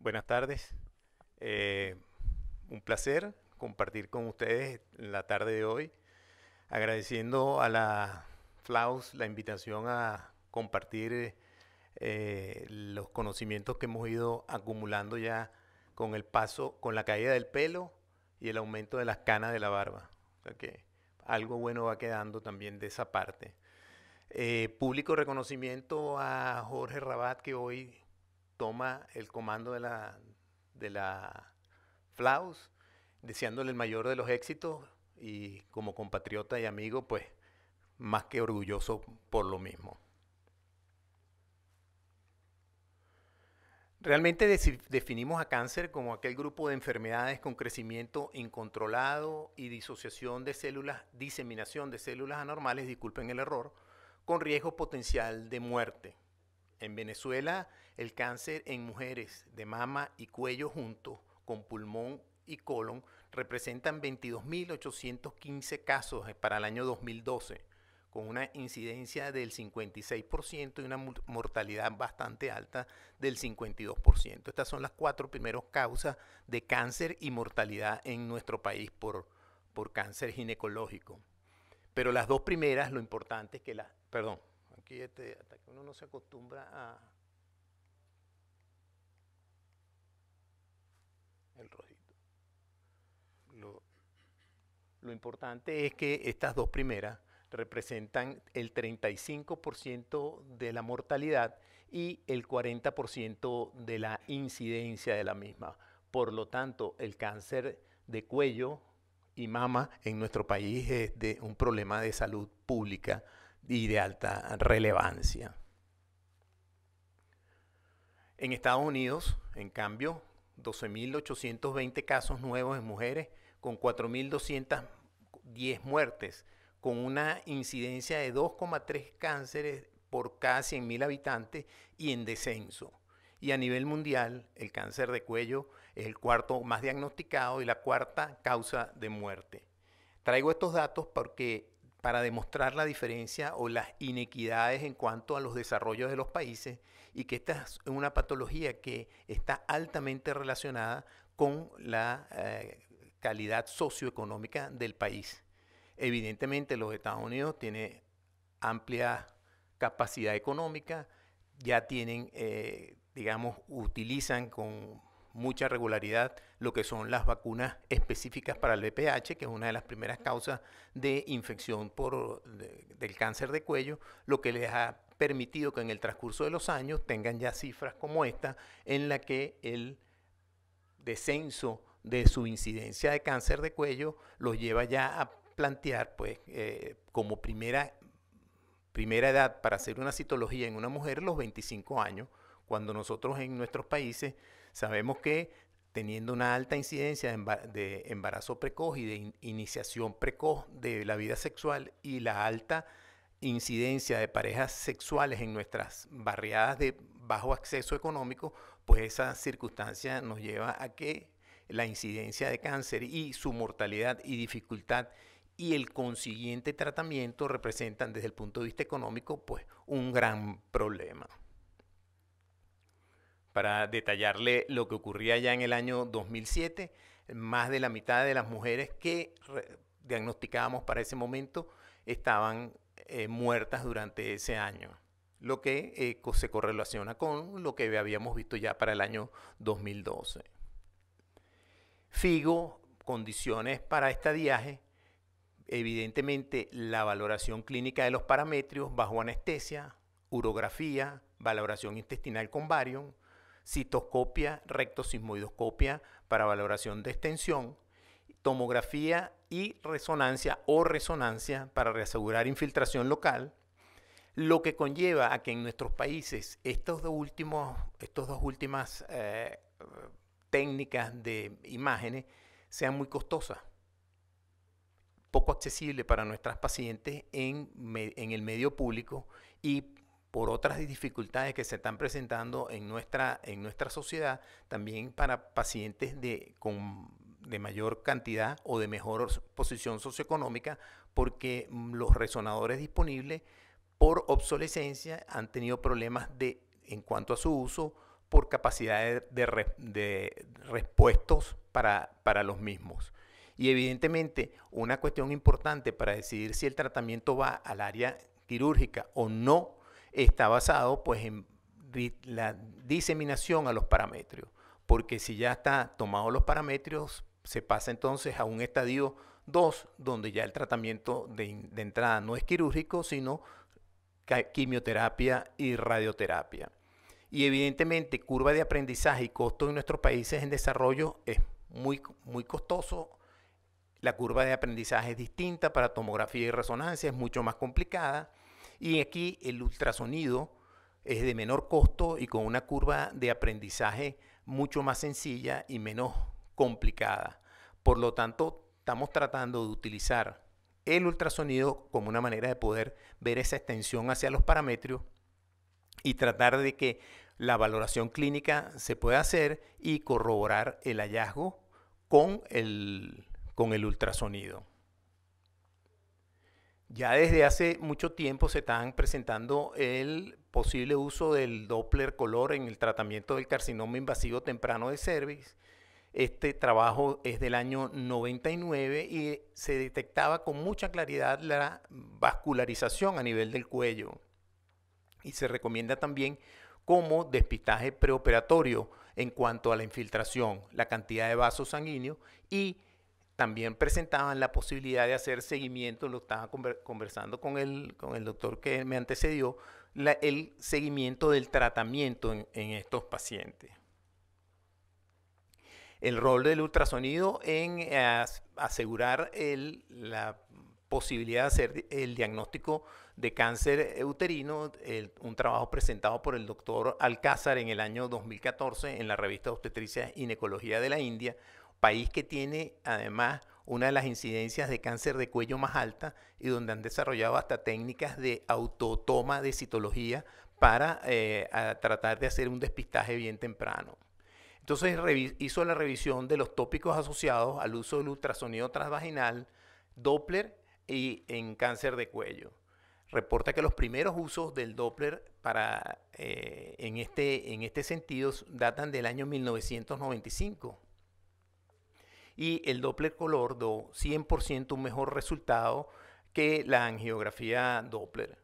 Buenas tardes. Un placer compartir con ustedes en la tarde de hoy, agradeciendo a la FLAUS la invitación a compartir los conocimientos que hemos ido acumulando ya con el paso, con la caída del pelo y el aumento de las canas de la barba. O sea que algo bueno va quedando también de esa parte. Público reconocimiento a Jorge Rabat, que hoy toma el comando de la FLAUS, deseándole el mayor de los éxitos y como compatriota y amigo, pues más que orgulloso por lo mismo. Realmente definimos a cáncer como aquel grupo de enfermedades con crecimiento incontrolado y disociación de células, diseminación de células anormales, disculpen el error, con riesgo potencial de muerte. En Venezuela, el cáncer en mujeres de mama y cuello juntos con pulmón y colon representan 22.815 casos para el año 2012, con una incidencia del 56% y una mortalidad bastante alta del 52%. Estas son las 4 primeras causas de cáncer y mortalidad en nuestro país por cáncer ginecológico. Pero las 2 primeras, lo importante es que perdón, aquí hasta que uno no se acostumbra a el rojito. Lo importante es que estas 2 primeras representan el 35% de la mortalidad y el 40% de la incidencia de la misma. Por lo tanto, el cáncer de cuello y mama en nuestro país es un problema de salud pública y de alta relevancia. En Estados Unidos, en cambio, 12.820 casos nuevos en mujeres con 4.210 muertes, con una incidencia de 2,3 cánceres por cada 100.000 habitantes y en descenso. Y a nivel mundial, el cáncer de cuello es el 4º más diagnosticado y la 4ª causa de muerte. Traigo estos datos para demostrar la diferencia o las inequidades en cuanto a los desarrollos de los países y que esta es una patología que está altamente relacionada con la calidad socioeconómica del país. Evidentemente los Estados Unidos tienen amplia capacidad económica, ya tienen, utilizan con mucha regularidad lo que son las vacunas específicas para el VPH, que es una de las primeras causas de infección del cáncer de cuello, lo que les ha permitido que en el transcurso de los años tengan ya cifras como esta, en la que el descenso de su incidencia de cáncer de cuello los lleva ya a plantear como primera edad para hacer una citología en una mujer los 25 años, cuando nosotros en nuestros países sabemos que teniendo una alta incidencia de embarazo precoz y de iniciación precoz de la vida sexual y la alta incidencia de parejas sexuales en nuestras barriadas de bajo acceso económico, pues esa circunstancia nos lleva a que la incidencia de cáncer y su mortalidad y dificultad y el consiguiente tratamiento representan desde el punto de vista económico pues un gran problema. Para detallarle lo que ocurría ya en el año 2007, más de la mitad de las mujeres que diagnosticábamos para ese momento estaban muertas durante ese año, lo que se correlaciona con lo que habíamos visto ya para el año 2012. FIGO, condiciones para estadiaje, evidentemente la valoración clínica de los parametrios bajo anestesia, urografía, valoración intestinal con barium, citoscopia, rectosismoidoscopia para valoración de extensión, tomografía y resonancia o resonancia para reasegurar infiltración local, lo que conlleva a que en nuestros países estas dos últimas técnicas de imágenes sean muy costosas, poco accesibles para nuestras pacientes en el medio público y por otras dificultades que se están presentando en nuestra sociedad, también para pacientes de mayor cantidad o de mejor posición socioeconómica, porque los resonadores disponibles por obsolescencia han tenido problemas en cuanto a su uso por capacidad de repuestos para los mismos. Y evidentemente una cuestión importante para decidir si el tratamiento va al área quirúrgica o no está basado pues en la diseminación a los parametrios, porque si ya está tomado los parametrios se pasa entonces a un estadio 2 donde ya el tratamiento de entrada no es quirúrgico sino quimioterapia y radioterapia. Y evidentemente curva de aprendizaje y costo en nuestros países en desarrollo es muy costoso. La curva de aprendizaje es distinta para tomografía y resonancia, es mucho más complicada. Y aquí el ultrasonido es de menor costo y con una curva de aprendizaje mucho más sencilla y menos complicada. Por lo tanto, estamos tratando de utilizar el ultrasonido como una manera de poder ver esa extensión hacia los parametrios y tratar de que la valoración clínica se pueda hacer y corroborar el hallazgo con el ultrasonido. Ya desde hace mucho tiempo se están presentando el posible uso del Doppler color en el tratamiento del carcinoma invasivo temprano de cervix. Este trabajo es del año 99 y se detectaba con mucha claridad la vascularización a nivel del cuello. Y se recomienda también como despistaje preoperatorio en cuanto a la infiltración, la cantidad de vasos sanguíneos, y también presentaban la posibilidad de hacer seguimiento, lo estaba conversando con el doctor que me antecedió, el seguimiento del tratamiento en estos pacientes. El rol del ultrasonido en asegurar la posibilidad de hacer el diagnóstico de cáncer uterino, un trabajo presentado por el doctor Alcázar en el año 2014 en la revista Obstetricia y Ginecología de la India, país que tiene además una de las incidencias de cáncer de cuello más alta y donde han desarrollado hasta técnicas de autotoma de citología para tratar de hacer un despistaje bien temprano. Entonces hizo la revisión de los tópicos asociados al uso del ultrasonido transvaginal, Doppler y en cáncer de cuello. Reporta que los primeros usos del Doppler en este sentido datan del año 1995. Y el Doppler color dio 100% un mejor resultado que la angiografía Doppler.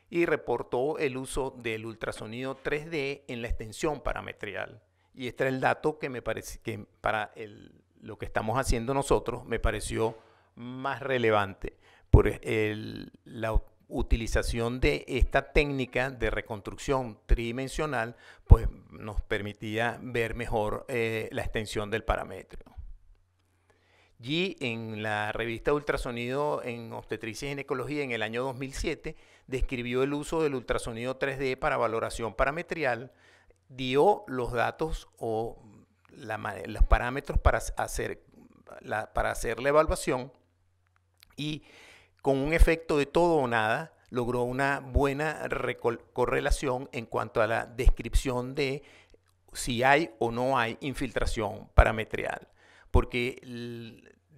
Y reportó el uso del ultrasonido 3D en la extensión parametrial. Y este es el dato que me parece que para lo que estamos haciendo nosotros me pareció más relevante por la utilización de esta técnica de reconstrucción tridimensional, pues nos permitía ver mejor la extensión del parámetro. Y en la revista Ultrasonido en Obstetricia y Ginecología en el año 2007 describió el uso del ultrasonido 3D para valoración parametrial, dio los datos o los parámetros para hacer la evaluación y con un efecto de todo o nada logró una buena correlación en cuanto a la descripción de si hay o no hay infiltración parametrial. Porque,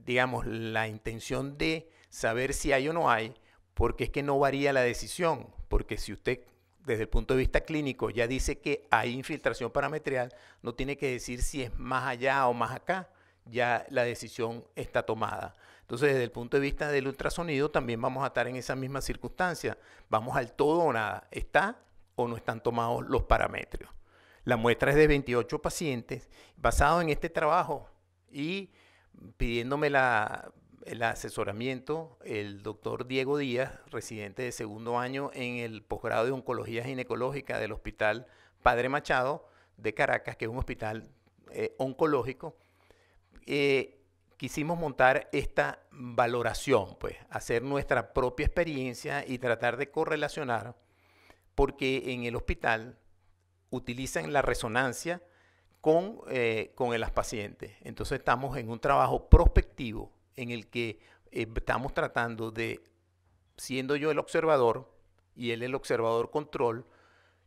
digamos, la intención de saber si hay o no hay, porque es que no varía la decisión, porque si usted desde el punto de vista clínico ya dice que hay infiltración parametrial, no tiene que decir si es más allá o más acá, ya la decisión está tomada. Entonces, desde el punto de vista del ultrasonido también vamos a estar en esa misma circunstancia. Vamos al todo o nada. ¿Está o no están tomados los parámetros? La muestra es de 28 pacientes. Basado en este trabajo y pidiéndome el asesoramiento, el doctor Diego Díaz, residente de segundo año en el posgrado de Oncología Ginecológica del Hospital Padre Machado de Caracas, que es un hospital oncológico, quisimos montar esta valoración, pues hacer nuestra propia experiencia y tratar de correlacionar, porque en el hospital utilizan la resonancia con las pacientes. Entonces estamos en un trabajo prospectivo en el que estamos tratando de, siendo yo el observador y él el observador control,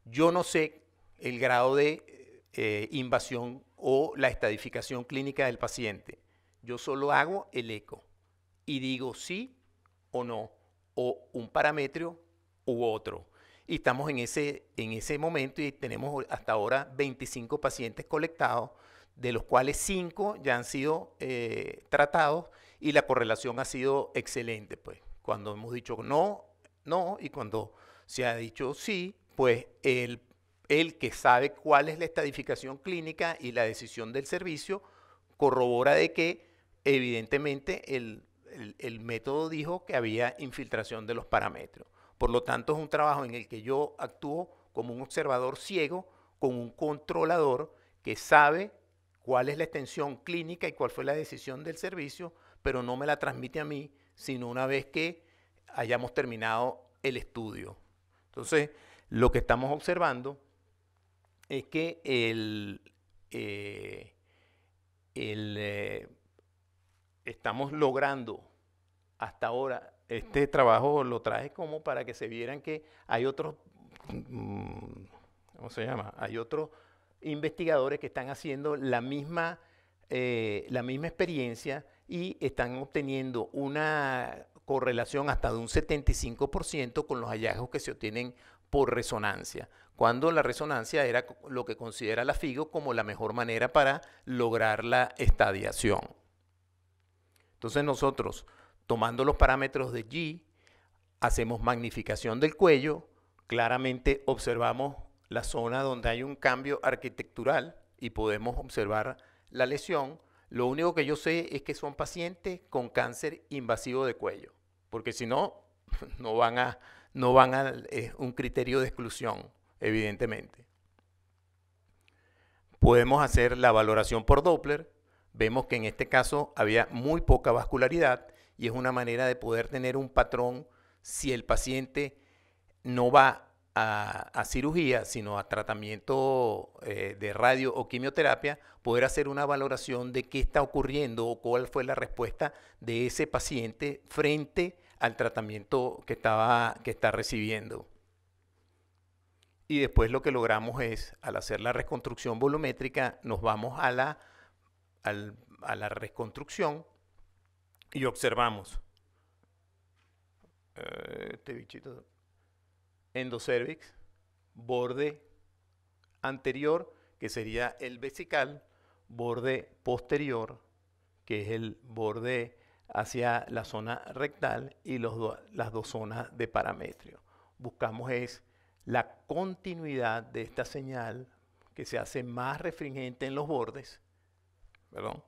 yo no sé el grado de invasión o la estadificación clínica del paciente. Yo solo hago el eco y digo sí o no, o un parámetro u otro. Y estamos en ese momento y tenemos hasta ahora 25 pacientes colectados, de los cuales 5 ya han sido tratados y la correlación ha sido excelente. Pues cuando hemos dicho no, no, y cuando se ha dicho sí, pues el que sabe cuál es la estadificación clínica y la decisión del servicio corrobora de que evidentemente el método dijo que había infiltración de los parámetros. Por lo tanto, es un trabajo en el que yo actúo como un observador ciego con un controlador que sabe cuál es la extensión clínica y cuál fue la decisión del servicio, pero no me la transmite a mí, sino una vez que hayamos terminado el estudio. Entonces, lo que estamos observando es que estamos logrando hasta ahora, este trabajo lo traje como para que se vieran que hay otros, ¿cómo se llama? Hay otros investigadores que están haciendo la misma experiencia y están obteniendo una correlación hasta de un 75% con los hallazgos que se obtienen por resonancia, cuando la resonancia era lo que considera la FIGO como la mejor manera para lograr la estadiación. Entonces nosotros, tomando los parámetros de G, hacemos magnificación del cuello, claramente observamos la zona donde hay un cambio arquitectural y podemos observar la lesión. Lo único que yo sé es que son pacientes con cáncer invasivo de cuello, porque si no, no van a un criterio de exclusión, evidentemente. Podemos hacer la valoración por Doppler. Vemos que en este caso había muy poca vascularidad y es una manera de poder tener un patrón si el paciente no va a cirugía, sino a tratamiento de radio o quimioterapia, poder hacer una valoración de qué está ocurriendo o cuál fue la respuesta de ese paciente frente al tratamiento que está recibiendo. Y después lo que logramos es, al hacer la reconstrucción volumétrica, nos vamos a la reconstrucción y observamos este bichito, endocervix, borde anterior, que sería el vesical, borde posterior, que es el borde hacia la zona rectal, y las dos zonas de parametrio. Buscamos es la continuidad de esta señal que se hace más refringente en los bordes, perdón,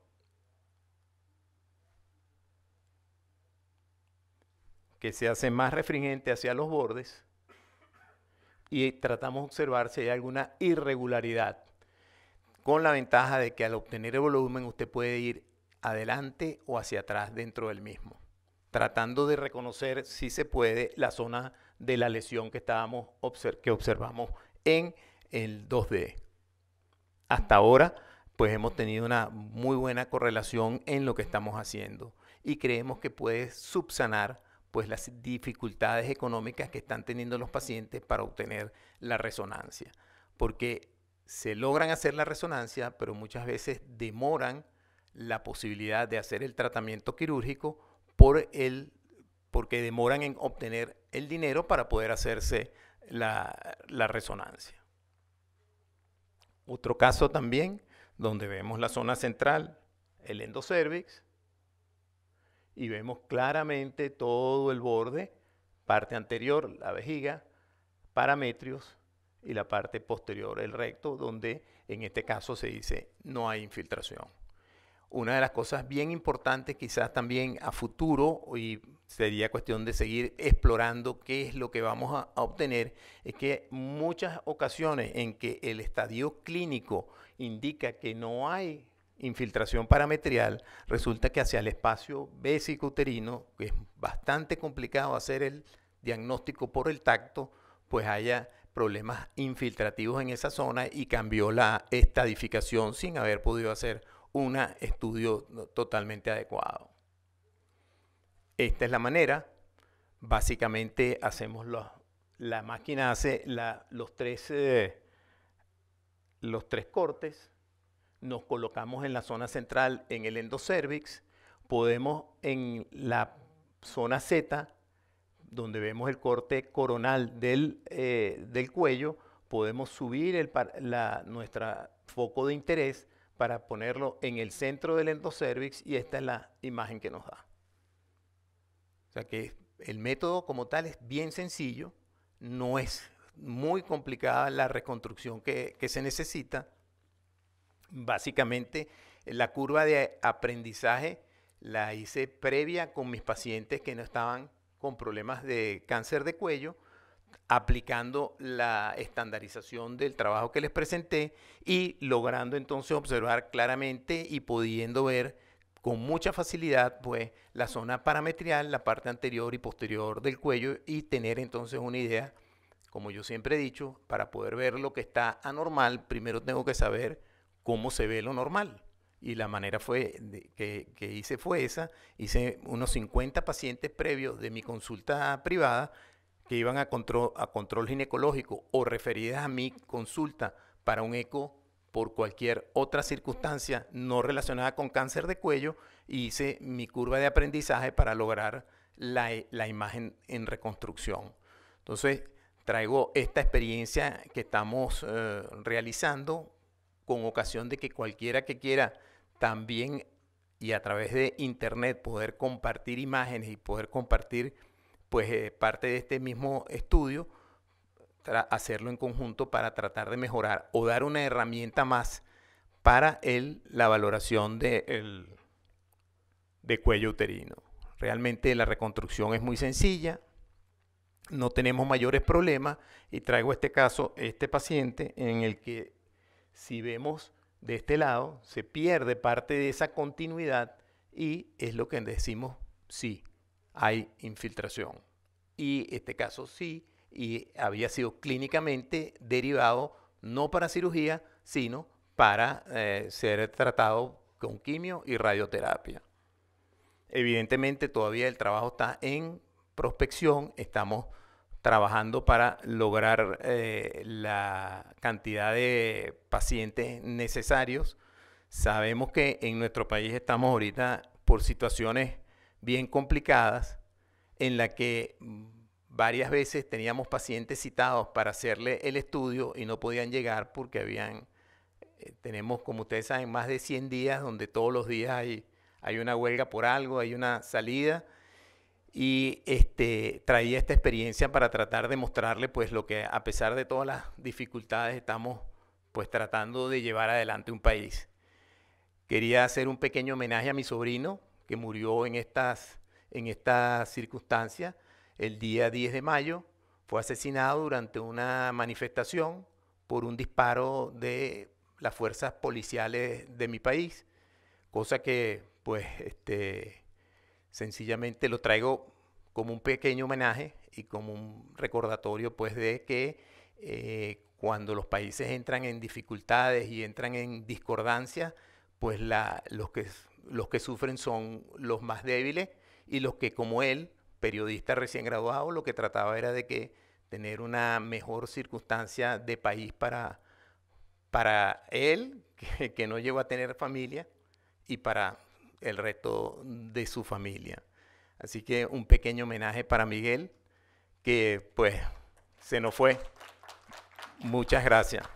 que se hace más refringente hacia los bordes, y tratamos de observar si hay alguna irregularidad, con la ventaja de que al obtener el volumen usted puede ir adelante o hacia atrás dentro del mismo, tratando de reconocer si se puede la zona de la lesión que observamos en el 2D. Hasta ahora, pues hemos tenido una muy buena correlación en lo que estamos haciendo y creemos que puede subsanar pues las dificultades económicas que están teniendo los pacientes para obtener la resonancia, porque se logran hacer la resonancia, pero muchas veces demoran la posibilidad de hacer el tratamiento quirúrgico porque demoran en obtener el dinero para poder hacerse la resonancia. Otro caso también, donde vemos la zona central, el endocervix, y vemos claramente todo el borde, parte anterior, la vejiga, parametrios, y la parte posterior, el recto, donde en este caso se dice no hay infiltración. Una de las cosas bien importantes quizás también a futuro, y sería cuestión de seguir explorando qué es lo que vamos a obtener, es que muchas ocasiones en que el estadio clínico indica que no hay infiltración parametrial, resulta que hacia el espacio vesicouterino, que es bastante complicado hacer el diagnóstico por el tacto, pues haya problemas infiltrativos en esa zona y cambió la estadificación sin haber podido hacer un estudio totalmente adecuado. Esta es la manera. Básicamente hacemos la máquina hace los tres cortes, nos colocamos en la zona central en el endocervix podemos en la zona Z, donde vemos el corte coronal del cuello, podemos subir nuestro foco de interés para ponerlo en el centro del endocervix y esta es la imagen que nos da. O sea que el método como tal es bien sencillo, no es muy complicada la reconstrucción que se necesita. Básicamente la curva de aprendizaje la hice previa con mis pacientes que no estaban con problemas de cáncer de cuello, aplicando la estandarización del trabajo que les presenté y logrando entonces observar claramente y pudiendo ver con mucha facilidad pues la zona parametrial, la parte anterior y posterior del cuello y tener entonces una idea, como yo siempre he dicho, para poder ver lo que está anormal, primero tengo que saber cómo se ve lo normal. Y la manera que hice fue esa. Hice unos 50 pacientes previos de mi consulta privada que iban a control ginecológico o referidas a mi consulta para un eco por cualquier otra circunstancia no relacionada con cáncer de cuello. Y hice mi curva de aprendizaje para lograr la imagen en reconstrucción. Entonces, traigo esta experiencia que estamos realizando con ocasión de que cualquiera que quiera también y a través de internet poder compartir imágenes y poder compartir pues parte de este mismo estudio, hacerlo en conjunto para tratar de mejorar o dar una herramienta más para la valoración de cuello uterino. Realmente la reconstrucción es muy sencilla, no tenemos mayores problemas y traigo este caso, este paciente en el que si vemos de este lado, se pierde parte de esa continuidad y es lo que decimos, sí, hay infiltración. Y este caso sí, y había sido clínicamente derivado no para cirugía, sino para ser tratado con quimio y radioterapia. Evidentemente todavía el trabajo está en prospección, estamos trabajando para lograr la cantidad de pacientes necesarios. Sabemos que en nuestro país estamos ahorita por situaciones bien complicadas en la que varias veces teníamos pacientes citados para hacerle el estudio y no podían llegar porque tenemos, como ustedes saben, más de 100 días donde todos los días hay una huelga por algo, hay una salida. Y traía esta experiencia para tratar de mostrarle pues lo que a pesar de todas las dificultades estamos pues tratando de llevar adelante un país. Quería hacer un pequeño homenaje a mi sobrino que murió en esta circunstancia el día 10 de mayo. Fue asesinado durante una manifestación por un disparo de las fuerzas policiales de mi país, cosa que pues sencillamente lo traigo como un pequeño homenaje y como un recordatorio pues de que cuando los países entran en dificultades y entran en discordancia, pues los que sufren son los más débiles y los que como él, periodista recién graduado, lo que trataba era de que tener una mejor circunstancia de país para él, que no llegó a tener familia, y para el resto de su familia. Así que un pequeño homenaje para Miguel, que pues se nos fue. Muchas gracias.